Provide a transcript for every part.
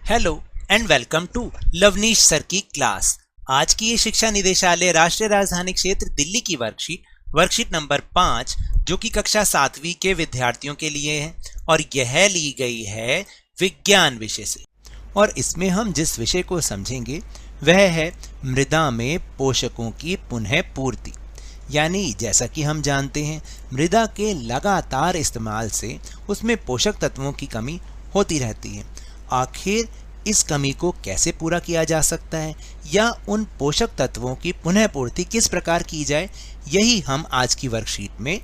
Hello and welcome to Lavneesh sir की class. आज की ये शिक्षा निदेशालय राष्ट्रीय राजधानी क्षेत्र दिल्ली की वर्कशीट नंबर 5 जो कि कक्षा 7वीं के विद्यार्थियों के लिए है और यह ली गई है विज्ञान विषय से। और इसमें हम जिस विषय को समझेंगे वह है मृदा में पोषकों की पुनः पूर्ति। यानी जैसा कि हम जानते हैं मृदा के लगातार इस्तेमाल से उसमें पोषक तत्वों की कमी होती रहती है। आखिर इस कमी को कैसे पूरा किया जा सकता है या उन पोषक तत्वों की पुनः पूर्ति किस प्रकार की जाए, यही हम आज की वर्कशीट में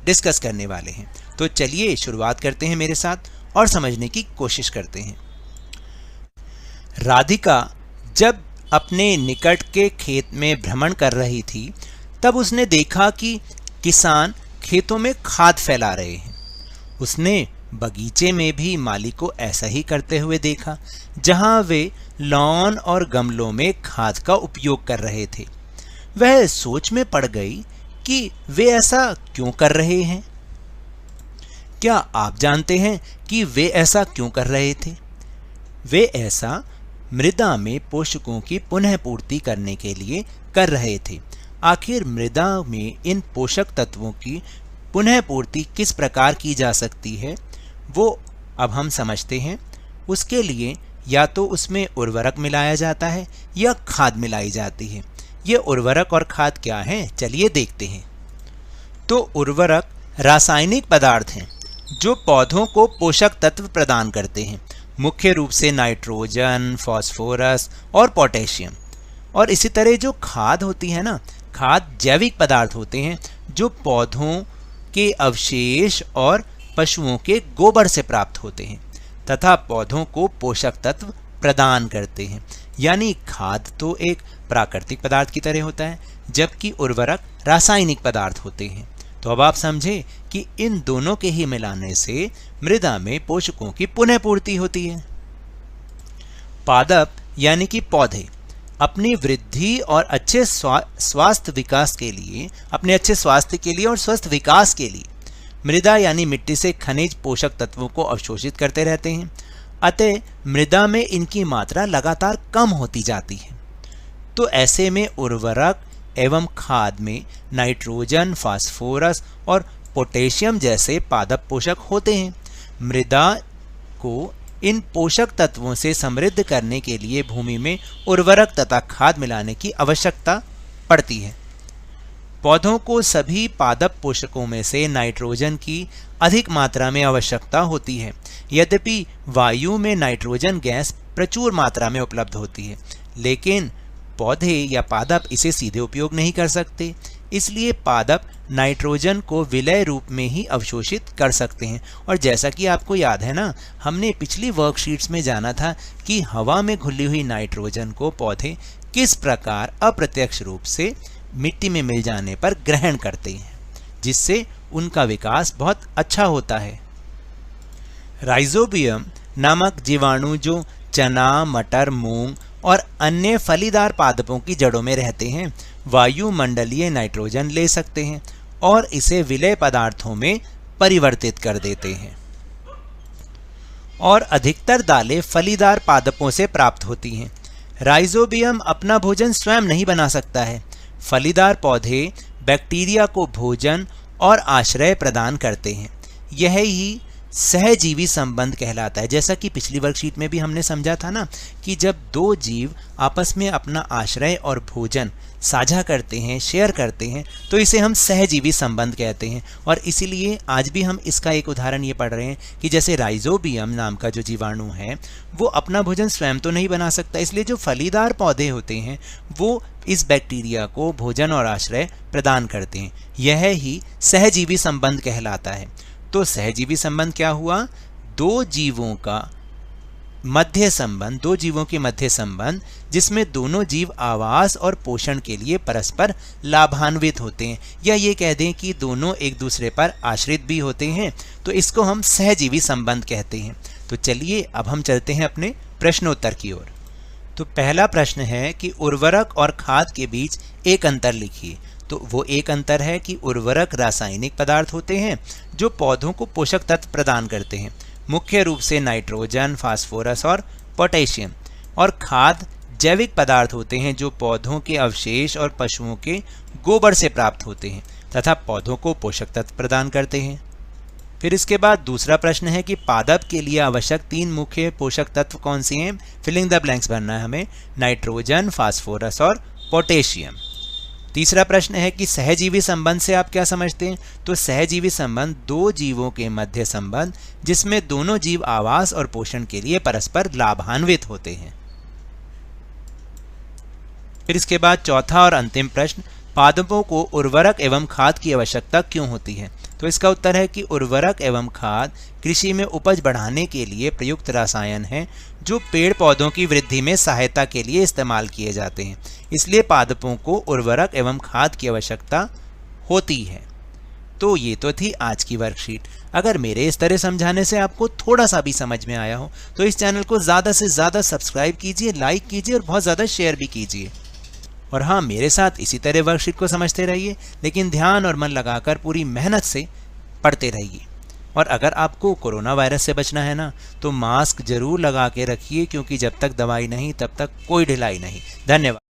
डिस्कस करने वाले हैं। तो चलिए शुरुआत करते हैं मेरे साथ और समझने की कोशिश करते हैं। राधिका जब अपने निकट के खेत में भ्रमण कर रही थी तब उसने देखा कि किसान खेतों में खाद फैला रहे हैं। उसने बगीचे में भी माली को ऐसा ही करते हुए देखा, जहां वे लॉन और गमलों में खाद का उपयोग कर रहे थे। वह सोच में पड़ गई कि वे ऐसा क्यों कर रहे हैं। क्या आप जानते हैं कि वे ऐसा क्यों कर रहे थे? वे ऐसा मृदा में पोषकों की पुनः पूर्ति करने के लिए कर रहे थे। आखिर मृदा में इन पोषक तत्वों की पुनः पूर्ति किस प्रकार की जा सकती है वो अब हम समझते हैं। उसके लिए या तो उसमें उर्वरक मिलाया जाता है या खाद मिलाई जाती है। ये उर्वरक और खाद क्या है, चलिए देखते हैं। तो उर्वरक रासायनिक पदार्थ हैं जो पौधों को पोषक तत्व प्रदान करते हैं, मुख्य रूप से नाइट्रोजन, फास्फोरस और पोटेशियम। और इसी तरह जो खाद होती है ना, खाद जैविक पदार्थ होते हैं जो पौधों के अवशेष और पशुओं के गोबर से प्राप्त होते हैं तथा पौधों को पोषक तत्व प्रदान करते हैं। यानी खाद तो एक प्राकृतिक पदार्थ की तरह होता है जबकि उर्वरक रासायनिक पदार्थ होते हैं। तो अब आप समझे कि इन दोनों के ही मिलाने से मृदा में पोषकों की पुनः पूर्ति होती है। पादप यानी कि पौधे अपनी वृद्धि और अच्छे स्वास्थ्य विकास के लिए, अपने अच्छे स्वास्थ्य के लिए और स्वस्थ विकास के लिए मृदा यानी मिट्टी से खनिज पोषक तत्वों को अवशोषित करते रहते हैं। अतः मृदा में इनकी मात्रा लगातार कम होती जाती है। तो ऐसे में उर्वरक एवं खाद में नाइट्रोजन, फास्फोरस और पोटेशियम जैसे पादप पोषक होते हैं। मृदा को इन पोषक तत्वों से समृद्ध करने के लिए भूमि में उर्वरक तथा खाद मिलाने की आवश्यकता पड़ती है। पौधों को सभी पादप पोषकों में से नाइट्रोजन की अधिक मात्रा में आवश्यकता होती है। यद्यपि वायु में नाइट्रोजन गैस प्रचुर मात्रा में उपलब्ध होती है, लेकिन पौधे या पादप इसे सीधे उपयोग नहीं कर सकते। इसलिए पादप नाइट्रोजन को विलय रूप में ही अवशोषित कर सकते हैं। और जैसा कि आपको याद है ना, हमने पिछली वर्कशीट्स में जाना था कि हवा में घुली हुई नाइट्रोजन को पौधे किस प्रकार अप्रत्यक्ष रूप से मिट्टी में मिल जाने पर ग्रहण करते हैं, जिससे उनका विकास बहुत अच्छा होता है। राइजोबियम नामक जीवाणु जो चना, मटर, मूंग और अन्य फलीदार पादपों की जड़ों में रहते हैं, वायुमंडलीय नाइट्रोजन ले सकते हैं और इसे विलय पदार्थों में परिवर्तित कर देते हैं। और अधिकतर दालें फलीदार पादपों से प्राप्त होती हैं। राइजोबियम अपना भोजन स्वयं नहीं बना सकता है। फलीदार पौधे बैक्टीरिया को भोजन और आश्रय प्रदान करते हैं। यह ही सहजीवी संबंध कहलाता है। जैसा कि पिछली वर्कशीट में भी हमने समझा था ना कि जब दो जीव आपस में अपना आश्रय और भोजन साझा करते हैं, शेयर करते हैं, तो इसे हम सहजीवी संबंध कहते हैं। और इसीलिए आज भी हम इसका एक उदाहरण ये पढ़ रहे हैं कि जैसे राइजोबियम नाम का जो जीवाणु है वो अपना भोजन स्वयं तो नहीं बना सकता, इसलिए जो फलीदार पौधे होते हैं वो इस बैक्टीरिया को भोजन और आश्रय प्रदान करते हैं। यह ही सहजीवी संबंध कहलाता है। तो सहजीवी संबंध क्या हुआ? दो जीवों के मध्य संबंध जिसमें दोनों जीव आवास और पोषण के लिए परस्पर लाभान्वित होते हैं, या ये कह दें कि दोनों एक दूसरे पर आश्रित भी होते हैं, तो इसको हम सहजीवी संबंध कहते हैं। तो चलिए अब हम चलते हैं अपने प्रश्नोत्तर की ओर। तो पहला प्रश्न है कि उर्वरक और खाद के बीच एक अंतर लिखिए। तो वो एक अंतर है कि उर्वरक रासायनिक पदार्थ होते हैं जो पौधों को पोषक तत्व प्रदान करते हैं, मुख्य रूप से नाइट्रोजन, फास्फोरस और पोटेशियम। और खाद जैविक पदार्थ होते हैं जो पौधों के अवशेष और पशुओं के गोबर से प्राप्त होते हैं तथा पौधों को पोषक तत्व प्रदान करते हैं। फिर इसके बाद दूसरा प्रश्न है कि पादप के लिए आवश्यक 3 मुख्य पोषक तत्व कौन से हैं। फिलिंग द ब्लैंक्स भरना है हमें, नाइट्रोजन, फास्फोरस और पोटेशियम। तीसरा प्रश्न है कि सहजीवी संबंध से आप क्या समझते हैं। तो सहजीवी संबंध 2 जीवों के मध्य संबंध जिसमें दोनों जीव आवास और पोषण के लिए परस्पर लाभान्वित होते हैं। फिर इसके बाद चौथा और अंतिम प्रश्न, पादपों को उर्वरक एवं खाद की आवश्यकता क्यों होती है। तो इसका उत्तर है कि उर्वरक एवं खाद कृषि में उपज बढ़ाने के लिए प्रयुक्त रसायन हैं जो पेड़ पौधों की वृद्धि में सहायता के लिए इस्तेमाल किए जाते हैं। इसलिए पादपों को उर्वरक एवं खाद की आवश्यकता होती है। तो ये तो थी आज की वर्कशीट। अगर मेरे इस तरह समझाने से आपको थोड़ा सा भी समझ में आया हो तो इस चैनल को ज़्यादा से ज़्यादा सब्सक्राइब कीजिए, लाइक कीजिए और बहुत ज़्यादा शेयर भी कीजिए। और हाँ, मेरे साथ इसी तरह वर्कशीट को समझते रहिए, लेकिन ध्यान और मन लगाकर पूरी मेहनत से पढ़ते रहिए। और अगर आपको कोरोना वायरस से बचना है ना, तो मास्क जरूर लगा के रखिए, क्योंकि जब तक दवाई नहीं तब तक कोई ढिलाई नहीं। धन्यवाद।